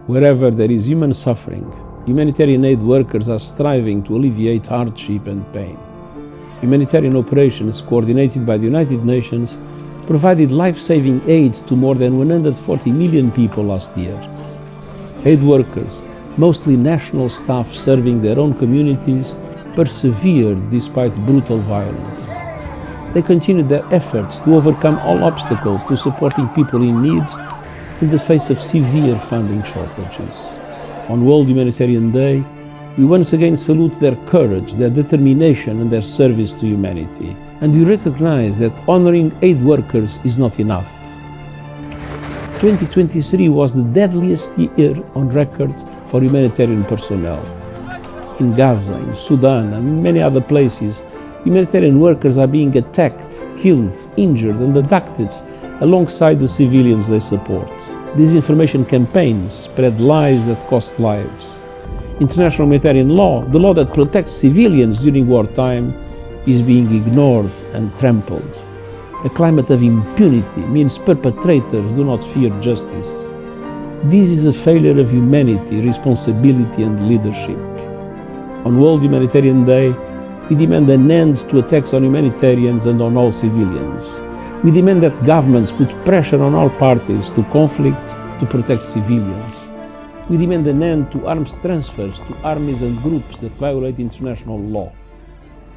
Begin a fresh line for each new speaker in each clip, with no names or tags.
Wherever there is human suffering, humanitarian aid workers are striving to alleviate hardship and pain. Humanitarian operations coordinated by the United Nations provided life-saving aid to more than 140 million people last year. Aid workers, mostly national staff serving their own communities, persevered despite brutal violence. They continued their efforts to overcome all obstacles to supporting people in need in the face of severe funding shortages. On World Humanitarian Day, we once again salute their courage, their determination and their service to humanity. And we recognize that honoring aid workers is not enough. 2023 was the deadliest year on record for humanitarian personnel. In Gaza, in Sudan and many other places, humanitarian workers are being attacked, killed, injured and abducted alongside the civilians they support. Disinformation campaigns spread lies that cost lives. International humanitarian law, the law that protects civilians during wartime, is being ignored and trampled. A climate of impunity means perpetrators do not fear justice. This is a failure of humanity, responsibility and leadership. On World Humanitarian Day, we demand an end to attacks on humanitarians and on all civilians. We demand that governments put pressure on all parties to conflict to protect civilians. We demand an end to arms transfers to armies and groups that violate international law.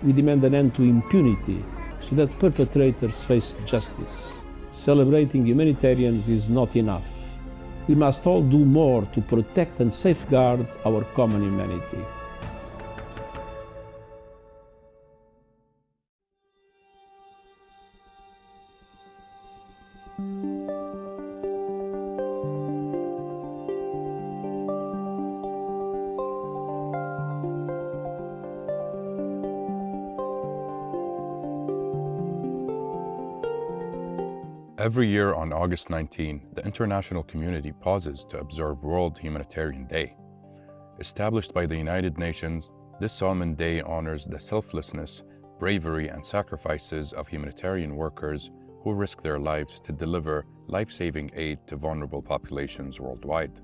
We demand an end to impunity so that perpetrators face justice. Celebrating humanitarians is not enough. We must all do more to protect and safeguard our common humanity.
Every year on August 19, the international community pauses to observe World Humanitarian Day. Established by the United Nations, this solemn day honors the selflessness, bravery, and sacrifices of humanitarian workers who risk their lives to deliver life-saving aid to vulnerable populations worldwide.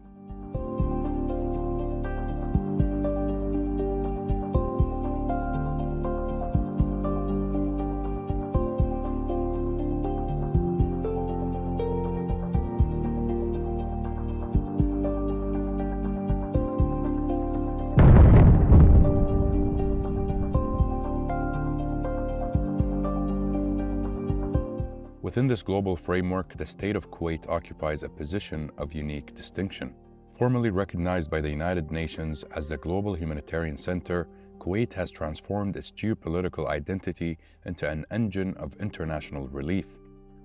Within this global framework, the state of Kuwait occupies a position of unique distinction. Formally recognized by the United Nations as the global humanitarian center, Kuwait has transformed its geopolitical identity into an engine of international relief.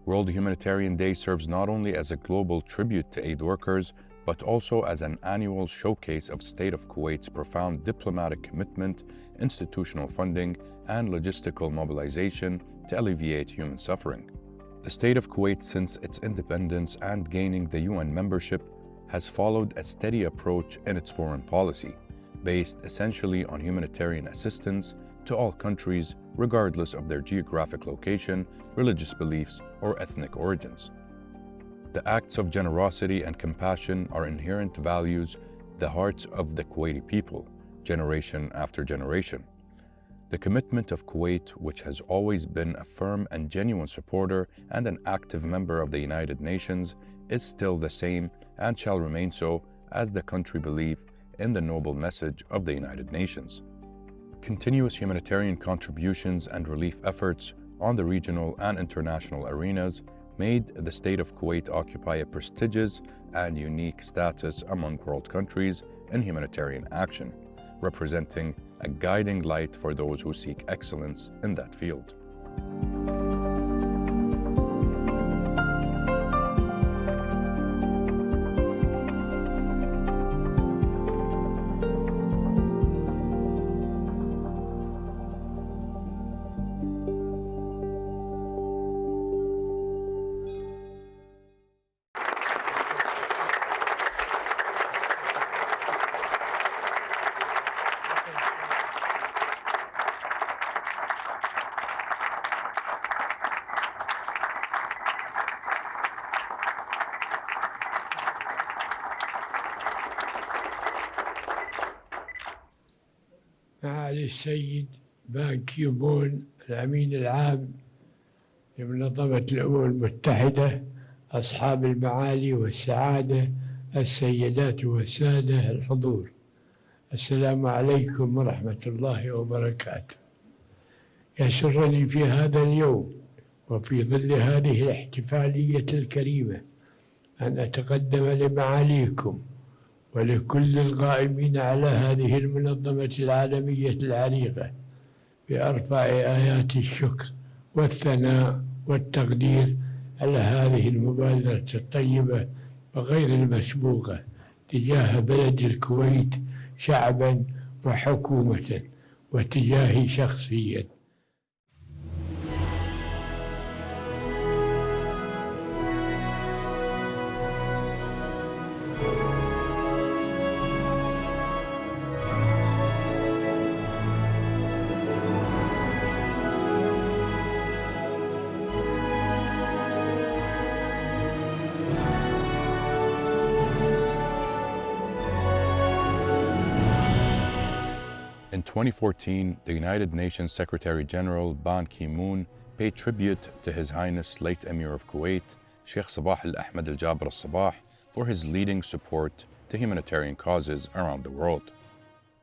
World Humanitarian Day serves not only as a global tribute to aid workers, but also as an annual showcase of State of Kuwait's profound diplomatic commitment, institutional funding, and logistical mobilization to alleviate human suffering. The State of Kuwait, since its independence and gaining the UN membership, has followed a steady approach in its foreign policy, based essentially on humanitarian assistance to all countries, regardless of their geographic location, religious beliefs, or ethnic origins. The acts of generosity and compassion are inherent values, the hearts of the Kuwaiti people, generation after generation. The commitment of Kuwait, which has always been a firm and genuine supporter and an active member of the United Nations, is still the same and shall remain so as the country believes in the noble message of the United Nations. Continuous humanitarian contributions and relief efforts on the regional and international arenas made the State of Kuwait occupy a prestigious and unique status among world countries in humanitarian action, representing a guiding light for those who seek excellence in that field.
معالي السيد بان كي مون الأمين العام لمنظمة الأمم المتحدة، أصحاب المعالي والسعادة، السيدات والسادة الحضور، السلام عليكم ورحمة الله وبركاته. يسرني في هذا اليوم وفي ظل هذه الاحتفالية الكريمة أن أتقدم لمعاليكم ولكل القائمين على هذه المنظمة العالمية العريقة بأرفع آيات الشكر والثناء والتقدير على هذه المبادرة الطيبة وغير المسبوقة تجاه بلد الكويت شعبا وحكومة وتجاهي شخصيا.
In 2014, the United Nations Secretary-General Ban Ki-moon paid tribute to His Highness late Emir of Kuwait, Sheikh Sabah al-Ahmed al-Jaber al-Sabah, for his leading support to humanitarian causes around the world.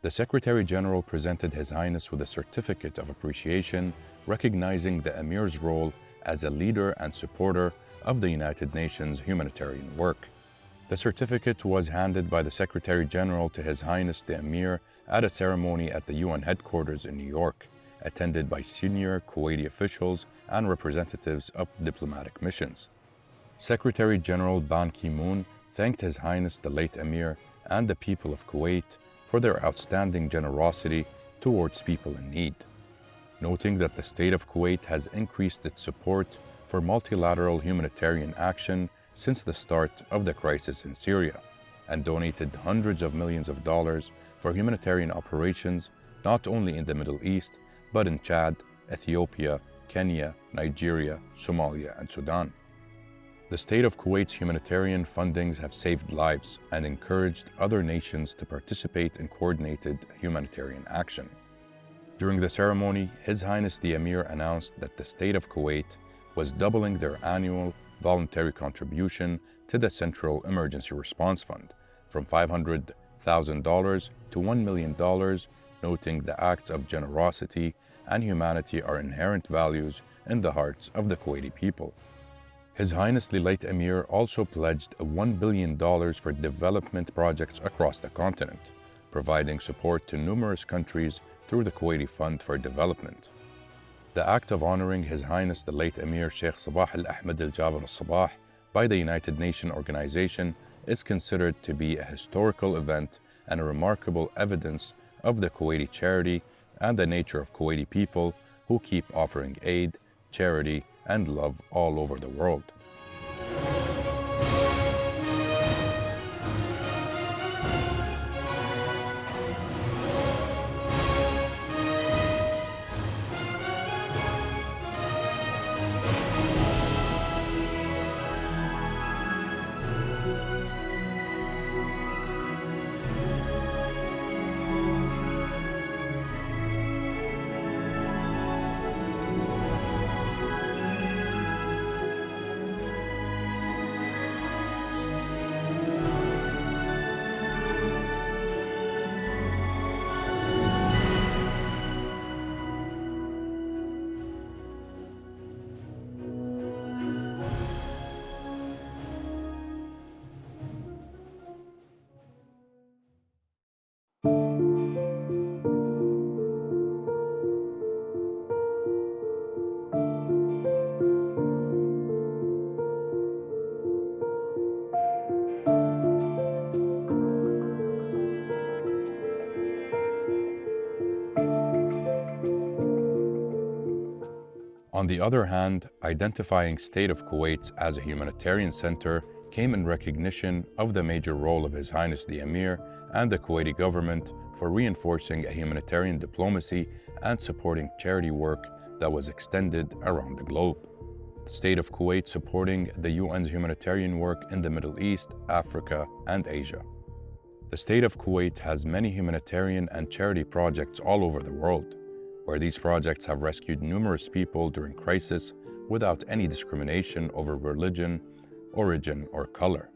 The Secretary-General presented His Highness with a certificate of appreciation recognizing the Emir's role as a leader and supporter of the United Nations humanitarian work. The certificate was handed by the Secretary-General to His Highness the Emir at a ceremony at the UN headquarters in New York, attended by senior Kuwaiti officials and representatives of diplomatic missions. Secretary-General Ban Ki-moon thanked His Highness the late Emir and the people of Kuwait for their outstanding generosity towards people in need, noting that the state of Kuwait has increased its support for multilateral humanitarian action since the start of the crisis in Syria, and donated hundreds of millions of dollars for humanitarian operations not only in the Middle East, but in Chad, Ethiopia, Kenya, Nigeria, Somalia, and Sudan. The state of Kuwait's humanitarian fundings have saved lives and encouraged other nations to participate in coordinated humanitarian action. During the ceremony, His Highness the Emir announced that the state of Kuwait was doubling their annual voluntary contribution to the Central Emergency Response Fund from $500,000 to $1 million, noting the acts of generosity and humanity are inherent values in the hearts of the Kuwaiti people. His Highness the late Emir also pledged $1 billion for development projects across the continent, providing support to numerous countries through the Kuwaiti Fund for Development. The act of honoring His Highness the late Emir Sheikh Sabah al-Ahmed al-Jaber al-Sabah by the United Nations organization is considered to be a historical event and a remarkable evidence of the Kuwaiti charity and the nature of Kuwaiti people who keep offering aid, charity, and love all over the world. On the other hand, identifying State of Kuwait as a humanitarian center came in recognition of the major role of His Highness the Emir and the Kuwaiti government for reinforcing a humanitarian diplomacy and supporting charity work that was extended around the globe. The State of Kuwait supporting the UN's humanitarian work in the Middle East, Africa, and Asia. The state of Kuwait has many humanitarian and charity projects all over the world, where these projects have rescued numerous people during crisis without any discrimination over religion, origin, or color.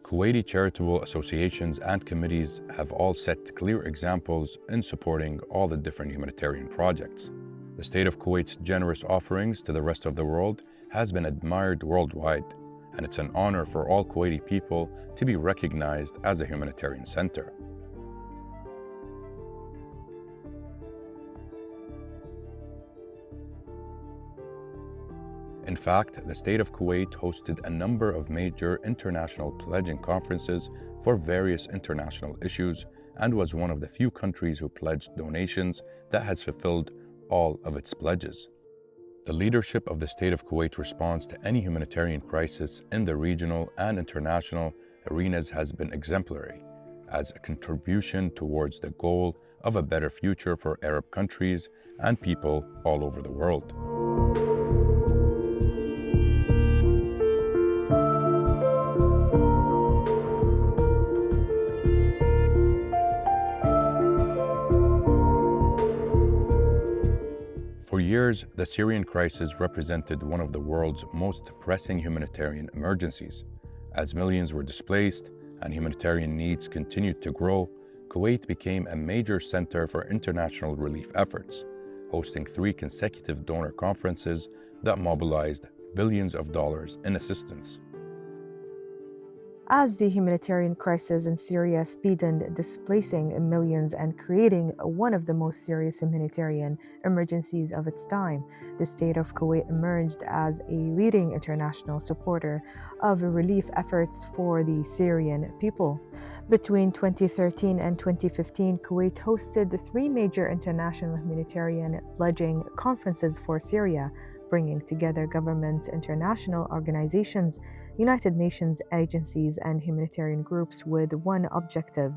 Kuwaiti charitable associations and committees have all set clear examples in supporting all the different humanitarian projects. The state of Kuwait's generous offerings to the rest of the world has been admired worldwide, and it's an honor for all Kuwaiti people to be recognized as a humanitarian center. In fact, the state of Kuwait hosted a number of major international pledging conferences for various international issues and was one of the few countries who pledged donations that has fulfilled all of its pledges. The leadership of the state of Kuwait response to any humanitarian crisis in the regional and international arenas has been exemplary, as a contribution towards the goal of a better future for Arab countries and people all over the world. For years, the Syrian crisis represented one of the world's most pressing humanitarian emergencies. As millions were displaced and humanitarian needs continued to grow, Kuwait became a major center for international relief efforts, hosting 3 consecutive donor conferences that mobilized billions of dollars in assistance.
As the humanitarian crisis in Syria speeded, displacing millions and creating one of the most serious humanitarian emergencies of its time, the state of Kuwait emerged as a leading international supporter of relief efforts for the Syrian people. Between 2013 and 2015, Kuwait hosted 3 major international humanitarian pledging conferences for Syria, bringing together governments, international organizations, United Nations agencies, and humanitarian groups with one objective: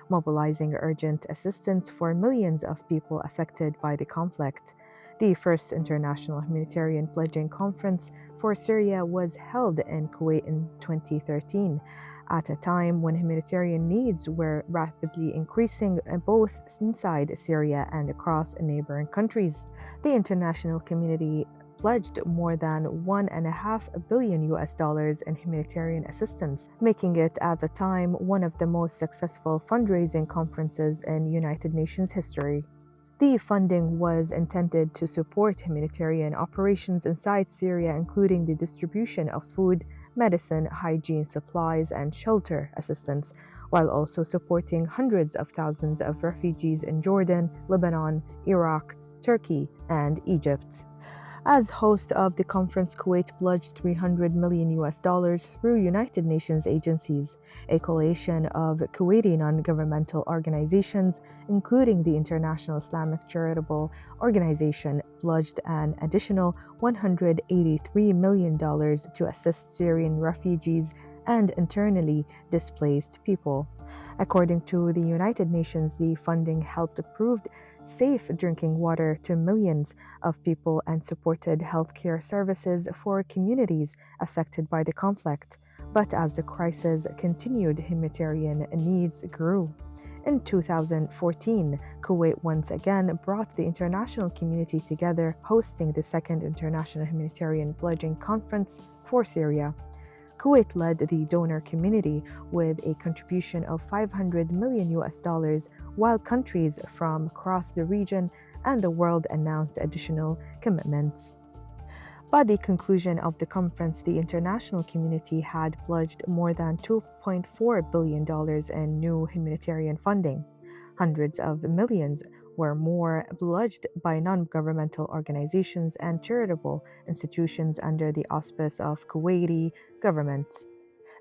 mobilizing urgent assistance for millions of people affected by the conflict. The first international humanitarian pledging conference for Syria was held in Kuwait in 2013, at a time when humanitarian needs were rapidly increasing both inside Syria and across neighboring countries. The international community pledged more than $1.5 billion in humanitarian assistance, making it at the time one of the most successful fundraising conferences in United Nations history. The funding was intended to support humanitarian operations inside Syria, including the distribution of food, medicine, hygiene supplies, and shelter assistance, while also supporting hundreds of thousands of refugees in Jordan, Lebanon, Iraq, Turkey, and Egypt. As host of the conference, Kuwait pledged $300 million through United Nations agencies. A coalition of Kuwaiti non-governmental organizations, including the International Islamic Charitable Organization, pledged an additional $183 million to assist Syrian refugees and internally displaced people. According to the United Nations, the funding helped improve safe drinking water to millions of people and supported healthcare services for communities affected by the conflict. But as the crisis continued, humanitarian needs grew. In 2014, Kuwait once again brought the international community together, hosting the second International Humanitarian Pledging Conference for Syria. Kuwait led the donor community with a contribution of $500 million, while countries from across the region and the world announced additional commitments. By the conclusion of the conference, the international community had pledged more than $2.4 billion in new humanitarian funding. Hundreds of millions were more pledged by non-governmental organizations and charitable institutions under the auspice of Kuwaiti government.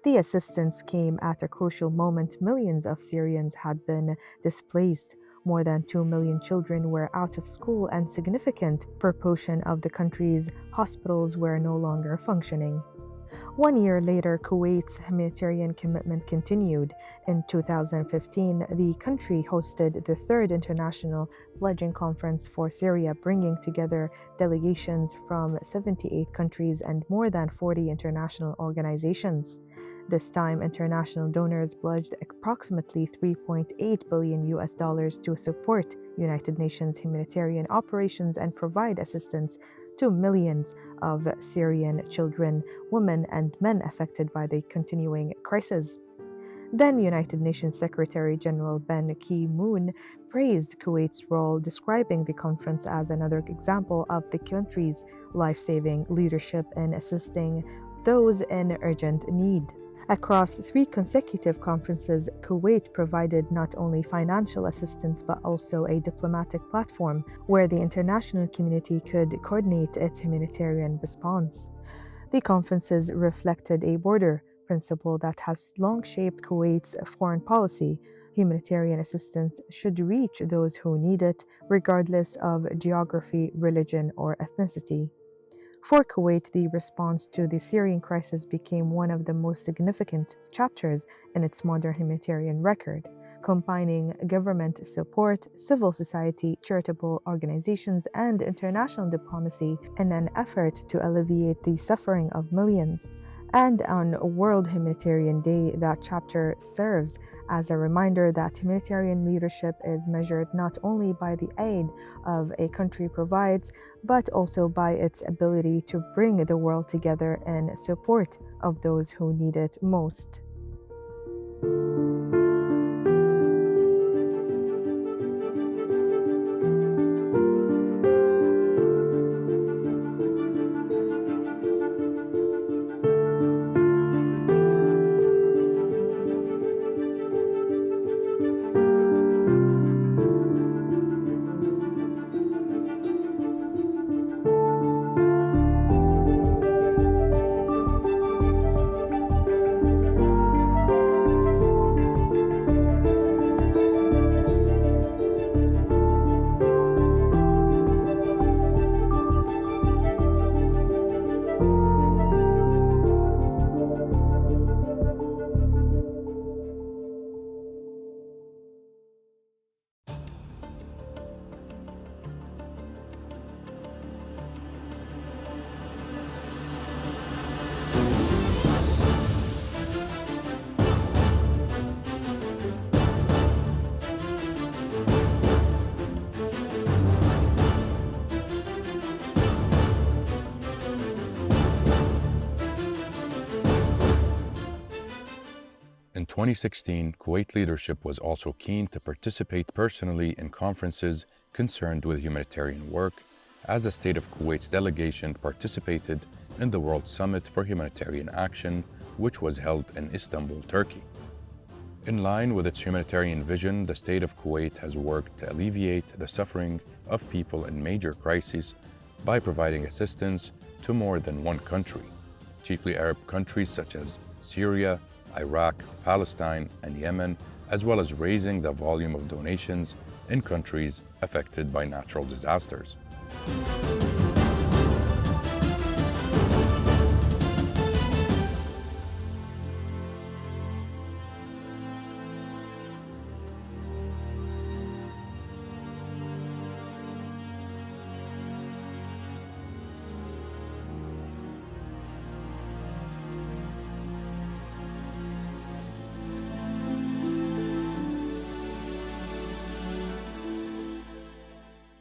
The assistance came at a crucial moment. Millions of Syrians had been displaced. More than 2 million children were out of school, and a significant proportion of the country's hospitals were no longer functioning. 1 year later, Kuwait's humanitarian commitment continued. In 2015, the country hosted the third international pledging conference for Syria, bringing together delegations from 78 countries and more than 40 international organizations. This time, international donors pledged approximately $3.8 billion to support United Nations humanitarian operations and provide assistance to millions of Syrian children, women, and men affected by the continuing crisis. Then United Nations Secretary General Ban Ki-moon praised Kuwait's role, describing the conference as another example of the country's life-saving leadership in assisting those in urgent need. Across 3 consecutive conferences, Kuwait provided not only financial assistance but also a diplomatic platform where the international community could coordinate its humanitarian response. The conferences reflected a border principle that has long shaped Kuwait's foreign policy. Humanitarian assistance should reach those who need it, regardless of geography, religion, or ethnicity. For Kuwait, the response to the Syrian crisis became one of the most significant chapters in its modern humanitarian record, combining government support, civil society, charitable organizations, and international diplomacy in an effort to alleviate the suffering of millions. And on World Humanitarian Day, that chapter serves as a reminder that humanitarian leadership is measured not only by the aid of a country provides, but also by its ability to bring the world together in support of those who need it most.
In 2016, Kuwait leadership was also keen to participate personally in conferences concerned with humanitarian work, as the State of Kuwait's delegation participated in the World Summit for Humanitarian Action, which was held in Istanbul, Turkey. In line with its humanitarian vision, the State of Kuwait has worked to alleviate the suffering of people in major crises by providing assistance to more than one country, chiefly Arab countries such as Syria, Iraq, Palestine, and Yemen, as well as raising the volume of donations in countries affected by natural disasters.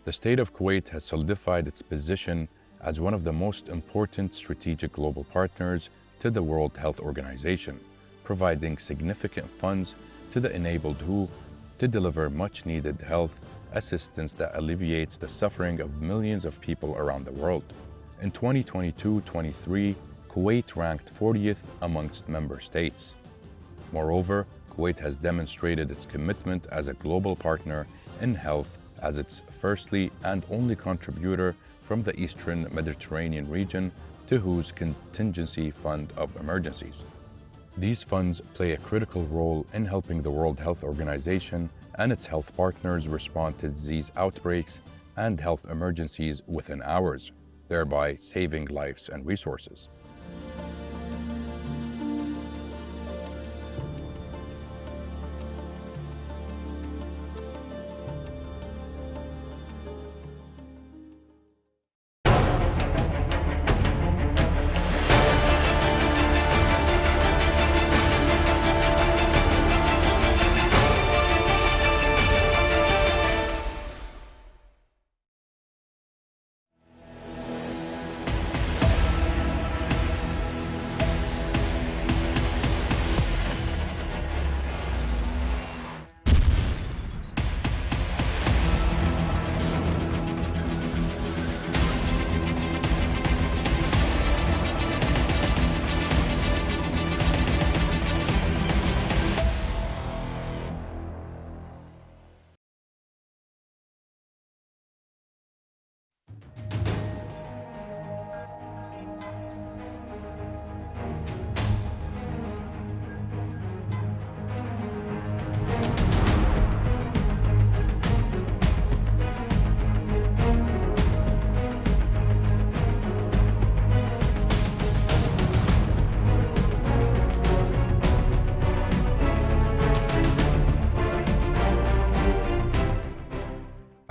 The State of Kuwait has solidified its position as one of the most important strategic global partners to the World Health Organization, providing significant funds to the enabled WHO to deliver much-needed health assistance that alleviates the suffering of millions of people around the world. In 2022-23, Kuwait ranked 40th amongst member states. Moreover, Kuwait has demonstrated its commitment as a global partner in health as its firstly and only contributor from the Eastern Mediterranean region to WHO's Contingency Fund of Emergencies. These funds play a critical role in helping the World Health Organization and its health partners respond to disease outbreaks and health emergencies within hours, thereby saving lives and resources.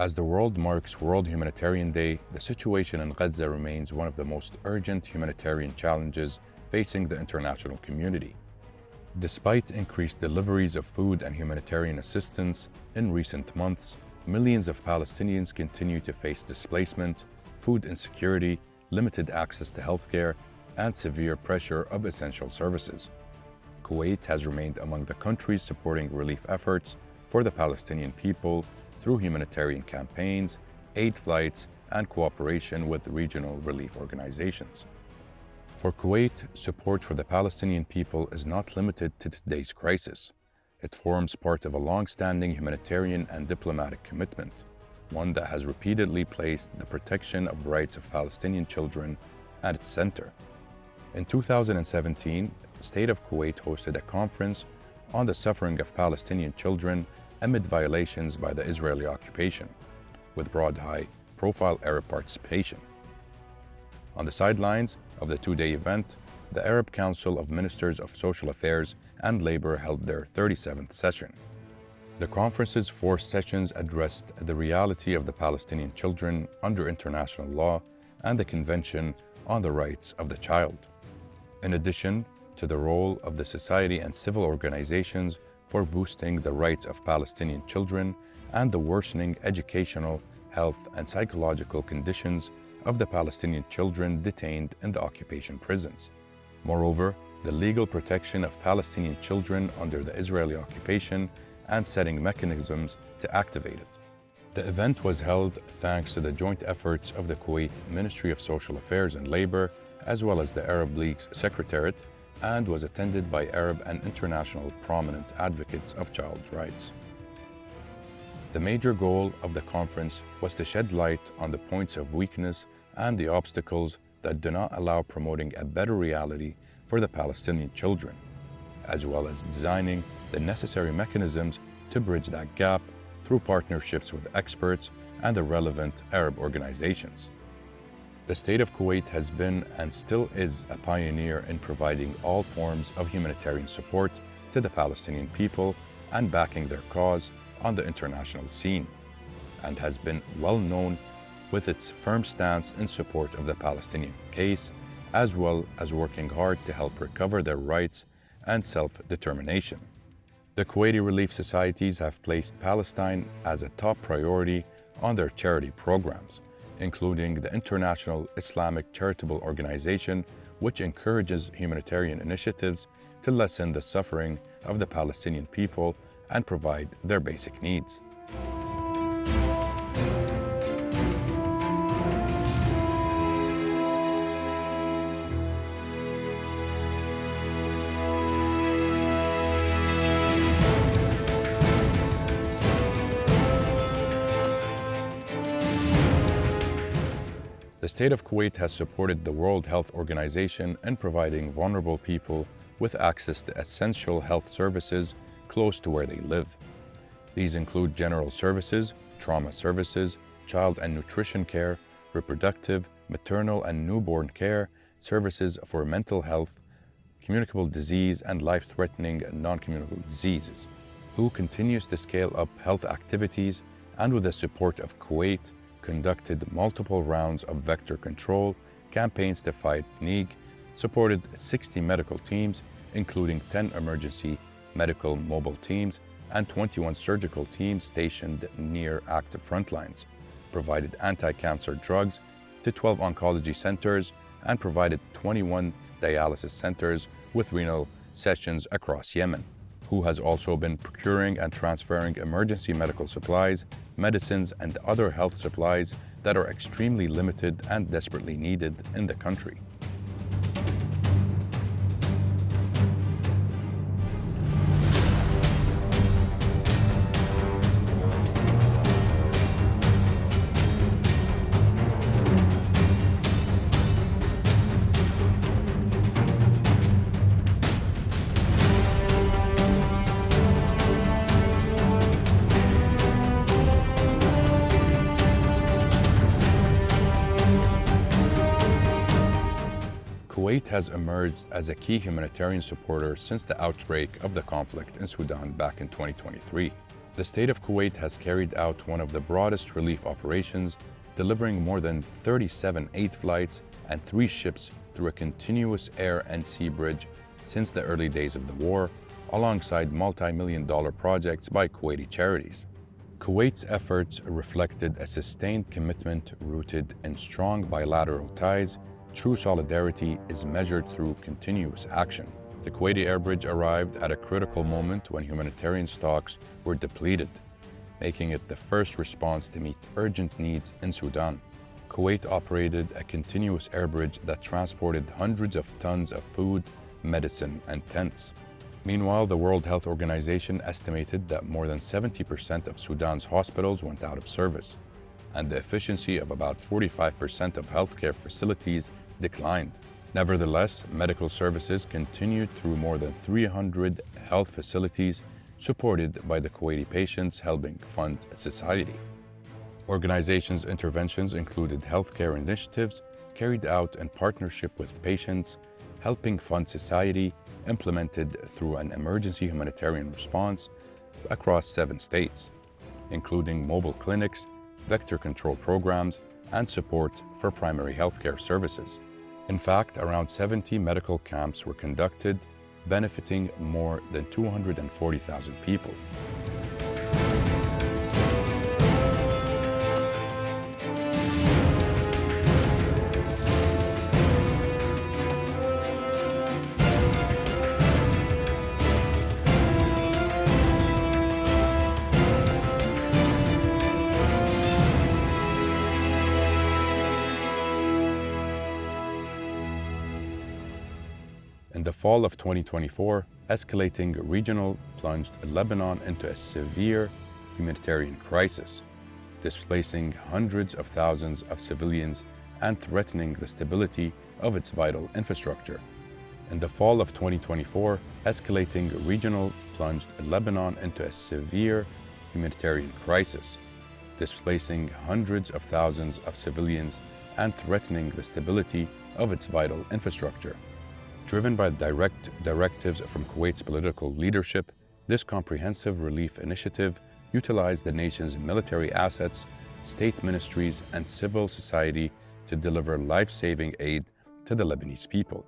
As the world marks World Humanitarian Day, the situation in Gaza remains one of the most urgent humanitarian challenges facing the international community. Despite increased deliveries of food and humanitarian assistance in recent months, millions of Palestinians continue to face displacement, food insecurity, limited access to healthcare, and severe pressure of essential services. Kuwait has remained among the countries supporting relief efforts for the Palestinian people through humanitarian campaigns, aid flights, and cooperation with regional relief organizations. For Kuwait, support for the Palestinian people is not limited to today's crisis. It forms part of a long-standing humanitarian and diplomatic commitment, one that has repeatedly placed the protection of rights of Palestinian children at its center. In 2017, the State of Kuwait hosted a conference on the suffering of Palestinian children amid violations by the Israeli occupation, with broad high-profile Arab participation. On the sidelines of the two-day event, the Arab Council of Ministers of Social Affairs and Labor held their 37th session. The conference's 4 sessions addressed the reality of the Palestinian children under international law and the Convention on the Rights of the Child, in addition to the role of the society and civil organizations for boosting the rights of Palestinian children and the worsening educational, health, and psychological conditions of the Palestinian children detained in the occupation prisons. Moreover, the legal protection of Palestinian children under the Israeli occupation and setting mechanisms to activate it. The event was held thanks to the joint efforts of the Kuwait Ministry of Social Affairs and Labor, as well as the Arab League's Secretariat, and was attended by Arab and international prominent advocates of child rights. The major goal of the conference was to shed light on the points of weakness and the obstacles that do not allow promoting a better reality for the Palestinian children, as well as designing the necessary mechanisms to bridge that gap through partnerships with experts and the relevant Arab organizations. The State of Kuwait has been and still is a pioneer in providing all forms of humanitarian support to the Palestinian people and backing their cause on the international scene, and has been well known with its firm stance in support of the Palestinian case, as well as working hard to help recover their rights and self-determination. The Kuwaiti Relief Societies have placed Palestine as a top priority on their charity programs, including the International Islamic Charitable Organization, which encourages humanitarian initiatives to lessen the suffering of the Palestinian people and provide their basic needs. The State of Kuwait has supported the World Health Organization in providing vulnerable people with access to essential health services close to where they live. These include general services, trauma services, child and nutrition care, reproductive, maternal and newborn care, services for mental health, communicable disease, and life-threatening and non-communicable diseases. WHO continues to scale up health activities and, with the support of Kuwait, conducted multiple rounds of vector control, campaigns to fight dengue, supported 60 medical teams, including 10 emergency medical mobile teams and 21 surgical teams stationed near active front lines, provided anti-cancer drugs to 12 oncology centers, and provided 21 dialysis centers with renal sessions across Yemen. WHO has also been procuring and transferring emergency medical supplies, medicines, and other health supplies that are extremely limited and desperately needed in the country. Kuwait has emerged as a key humanitarian supporter since the outbreak of the conflict in Sudan back in 2023. The state of Kuwait has carried out one of the broadest relief operations, delivering more than 37 aid flights and 3 ships through a continuous air and sea bridge since the early days of the war, alongside multi-million-dollar projects by Kuwaiti charities. Kuwait's efforts reflected a sustained commitment rooted in strong bilateral ties. True solidarity is measured through continuous action. The Kuwaiti air bridge arrived at a critical moment when humanitarian stocks were depleted, making it the first response to meet urgent needs in Sudan. Kuwait operated a continuous air bridge that transported hundreds of tons of food, medicine, and tents. Meanwhile, the World Health Organization estimated that more than 70% of Sudan's hospitals went out of service, and the efficiency of about 45% of healthcare facilities declined. Nevertheless, medical services continued through more than 300 health facilities supported by the Kuwaiti Patients Helping Fund Society. Organizations' interventions included healthcare initiatives carried out in partnership with Patients Helping Fund Society, implemented through an emergency humanitarian response across 7 states, including mobile clinics, vector control programs, and support for primary healthcare services. In fact, around 70 medical camps were conducted, benefiting more than 240,000 people. In the fall of 2024, escalating regional plunged Lebanon into a severe humanitarian crisis, displacing hundreds of thousands of civilians and threatening the stability of its vital infrastructure. In the fall of 2024, escalating regional plunged Lebanon into a severe humanitarian crisis, displacing hundreds of thousands of civilians and threatening the stability of its vital infrastructure. Driven by direct directives from Kuwait's political leadership, this comprehensive relief initiative utilized the nation's military assets, state ministries, and civil society to deliver life-saving aid to the Lebanese people.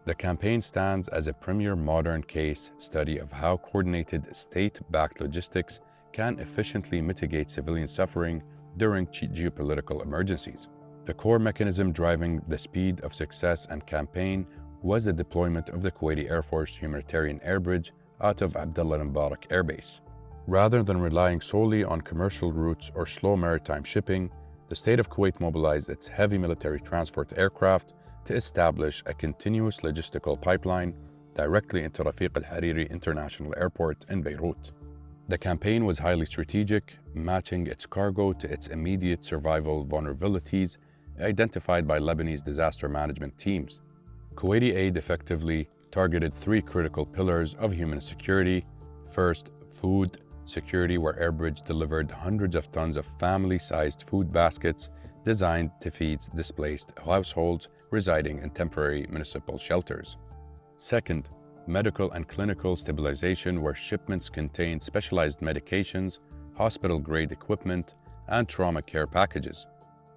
The campaign stands as a premier modern case study of how coordinated state-backed logistics can efficiently mitigate civilian suffering during geopolitical emergencies. The core mechanism driving the speed of success and campaign was the deployment of the Kuwaiti Air Force humanitarian air bridge out of Abdullah al-Mubarak Air Base. Rather than relying solely on commercial routes or slow maritime shipping, the state of Kuwait mobilized its heavy military transport aircraft to establish a continuous logistical pipeline directly into Rafiq al-Hariri International Airport in Beirut. The campaign was highly strategic, matching its cargo to its immediate survival vulnerabilities identified by Lebanese disaster management teams. Kuwaiti aid effectively targeted 3 critical pillars of human security. First, food security, where Airbridge delivered hundreds of tons of family-sized food baskets designed to feed displaced households residing in temporary municipal shelters. Second, medical and clinical stabilization, where shipments contained specialized medications, hospital-grade equipment, and trauma care packages.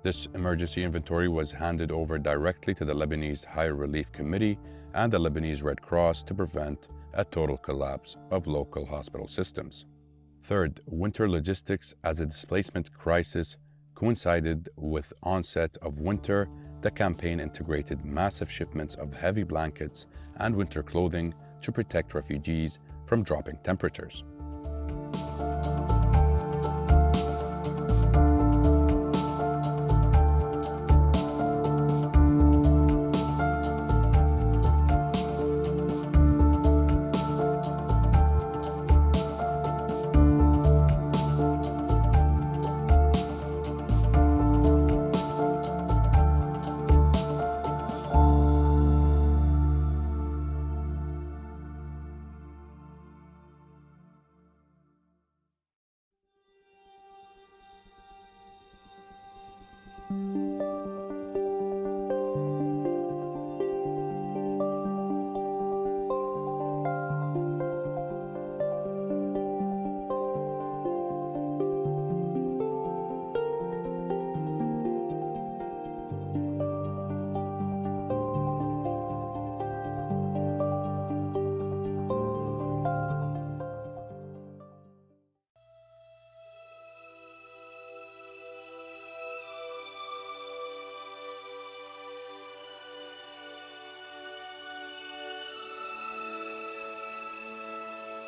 This emergency inventory was handed over directly to the Lebanese High Relief Committee and the Lebanese Red Cross to prevent a total collapse of local hospital systems. Third, winter logistics. As a displacement crisis coincided with onset of winter, the campaign integrated massive shipments of heavy blankets and winter clothing to protect refugees from dropping temperatures.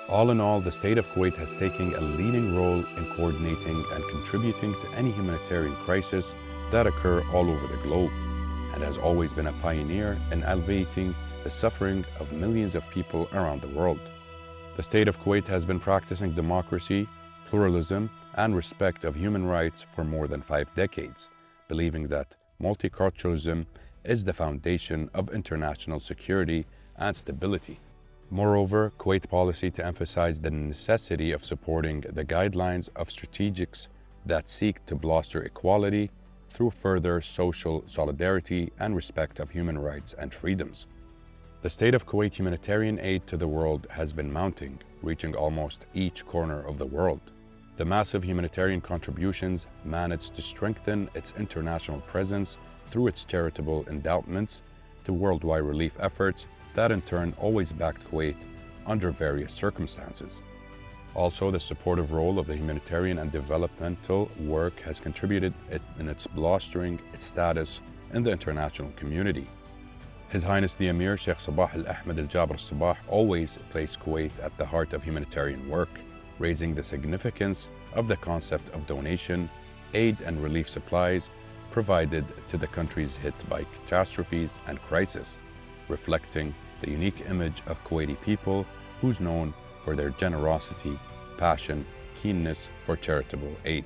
All in all, the state of Kuwait has taken a leading role in coordinating and contributing to any humanitarian crisis that occur all over the globe, and has always been a pioneer in alleviating the suffering of millions of people around the world. The state of Kuwait has been practicing democracy, pluralism, and respect of human rights for more than 5 decades, believing that multiculturalism is the foundation of international security and stability. Moreover, Kuwait policy to emphasize the necessity of supporting the guidelines of strategics that seek to bolster equality through further social solidarity and respect of human rights and freedoms. The state of Kuwait humanitarian aid to the world has been mounting, reaching almost each corner of the world. The massive humanitarian contributions managed to strengthen its international presence through its charitable endowments to worldwide relief efforts that in turn always backed Kuwait under various circumstances. Also, the supportive role of the humanitarian and developmental work has contributed in its bolstering its status in the international community. His Highness the Emir Sheikh Sabah Al-Ahmed Al-Jaber Sabah always placed Kuwait at the heart of humanitarian work, raising the significance of the concept of donation, aid and relief supplies provided to the countries hit by catastrophes and crisis, reflecting the unique image of Kuwaiti people who's known for their generosity, passion, keenness for charitable aid.